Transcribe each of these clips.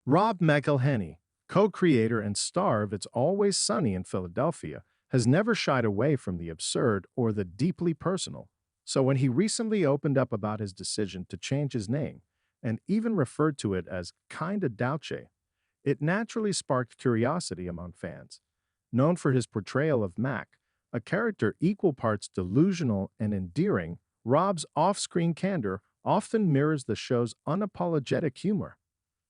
Rob McElhenney, co-creator and star of It's Always Sunny in Philadelphia, has never shied away from the absurd or the deeply personal. So when he recently opened up about his decision to change his name, and even referred to it as kinda douchey, it naturally sparked curiosity among fans. Known for his portrayal of Mac, a character equal parts delusional and endearing, Rob's off-screen candor often mirrors the show's unapologetic humor.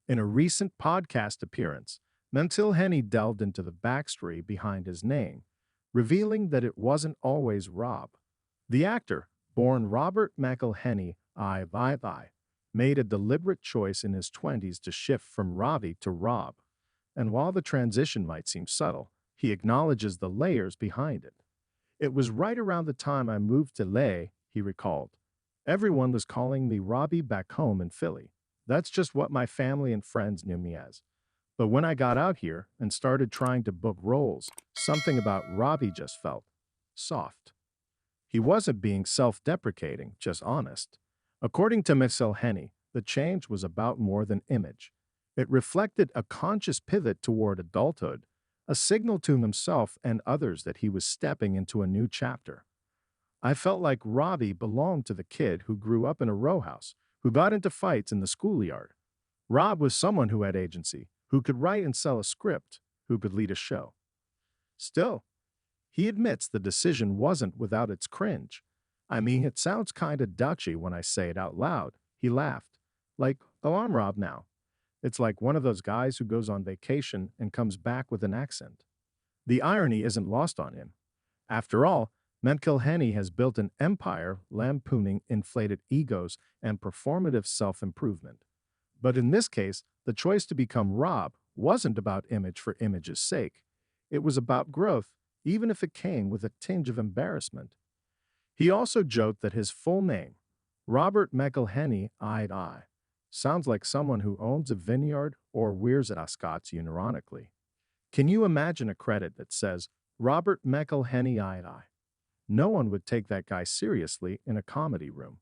In a recent podcast appearance, McElhenney delved into the backstory behind his name, revealing that it wasn't always Rob. The actor, born Robert McElhenney I, made a deliberate choice in his 20s to shift from Robbie to Rob. And while the transition might seem subtle, he acknowledges the layers behind it. It was right around the time I moved to LA, he recalled. Everyone was calling me Robbie back home in Philly. That's just what my family and friends knew me as. But when I got out here and started trying to book roles, something about Robbie just felt soft. He wasn't being self-deprecating, just honest. According to McElhenney, the change was about more than image. It reflected a conscious pivot toward adulthood, a signal to himself and others that he was stepping into a new chapter. I felt like Robbie belonged to the kid who grew up in a row house, who got into fights in the schoolyard. Rob was someone who had agency, who could write and sell a script, who could lead a show. Still, he admits the decision wasn't without its cringe. I mean, it sounds kinda douchey when I say it out loud. He laughed. Like, oh, I'm Rob now. It's like one of those guys who goes on vacation and comes back with an accent. The irony isn't lost on him. After all, McElhenney has built an empire lampooning inflated egos and performative self-improvement. But in this case, the choice to become Rob wasn't about image for image's sake. It was about growth, even if it came with a tinge of embarrassment. He also joked that his full name, Robert McElhenney I, sounds like someone who owns a vineyard or wears ascots unironically. Can you imagine a credit that says Robert McElhenney I? No one would take that guy seriously in a comedy room.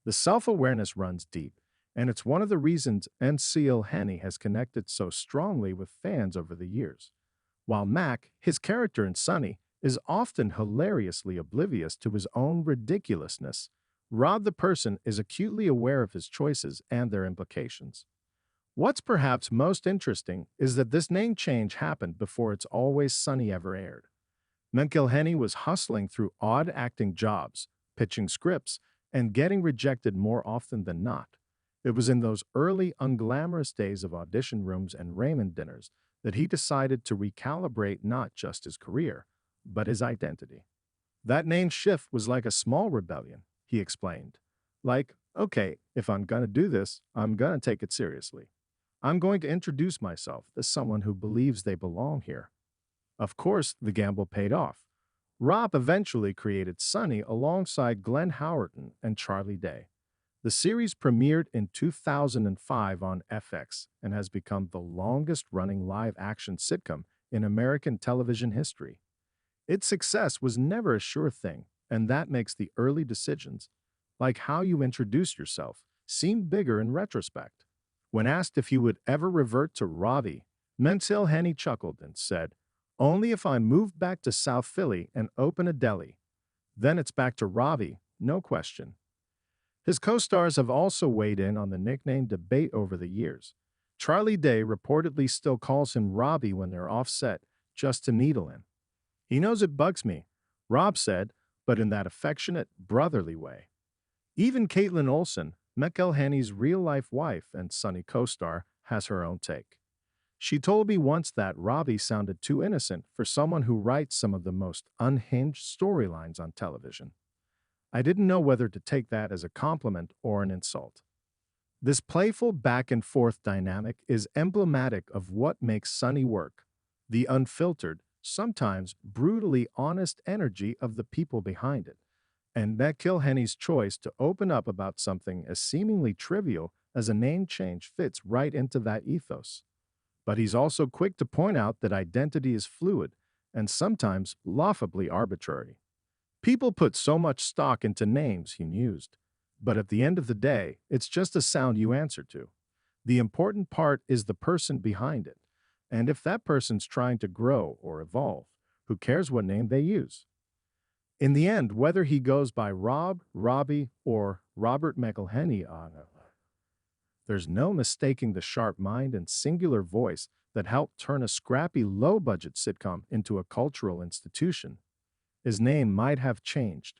The self-awareness runs deep, and it's one of the reasons McElhenney has connected so strongly with fans over the years. While Mac, his character in Sunny, is often hilariously oblivious to his own ridiculousness, Rob the person is acutely aware of his choices and their implications. What's perhaps most interesting is that this name change happened before It's Always Sunny ever aired. McElhenney was hustling through odd acting jobs, pitching scripts, and getting rejected more often than not. It was in those early, unglamorous days of audition rooms and ramen dinners that he decided to recalibrate not just his career, but his identity. That name shift was like a small rebellion, he explained. Like, okay, if I'm gonna do this, I'm gonna take it seriously. I'm going to introduce myself as someone who believes they belong here. Of course, the gamble paid off. Rob eventually created Sunny alongside Glenn Howerton and Charlie Day. The series premiered in 2005 on FX and has become the longest-running live-action sitcom in American television history. Its success was never a sure thing, and that makes the early decisions, like how you introduce yourself, seem bigger in retrospect. When asked if he would ever revert to Robbie, McElhenney chuckled and said, "Only if I move back to South Philly and open a deli. Then it's back to Robbie, no question." His co-stars have also weighed in on the nickname debate over the years. Charlie Day reportedly still calls him Robbie when they're offset, just to needle him. "He knows it bugs me," Rob said, but in that affectionate, brotherly way. Even Caitlin Olsen, McElhenney's real-life wife and Sunny co-star, has her own take. She told me once that Robbie sounded too innocent for someone who writes some of the most unhinged storylines on television. I didn't know whether to take that as a compliment or an insult. This playful back-and-forth dynamic is emblematic of what makes Sunny work, the unfiltered, sometimes brutally honest energy of the people behind it, and McElhenney's choice to open up about something as seemingly trivial as a name change fits right into that ethos. But he's also quick to point out that identity is fluid and sometimes laughably arbitrary. People put so much stock into names, he mused, but at the end of the day, it's just a sound you answer to. The important part is the person behind it. And if that person's trying to grow or evolve, who cares what name they use? In the end, whether he goes by Rob, Robbie, or Robert McElhenney, there's no mistaking the sharp mind and singular voice that helped turn a scrappy, low budget sitcom into a cultural institution. His name might have changed,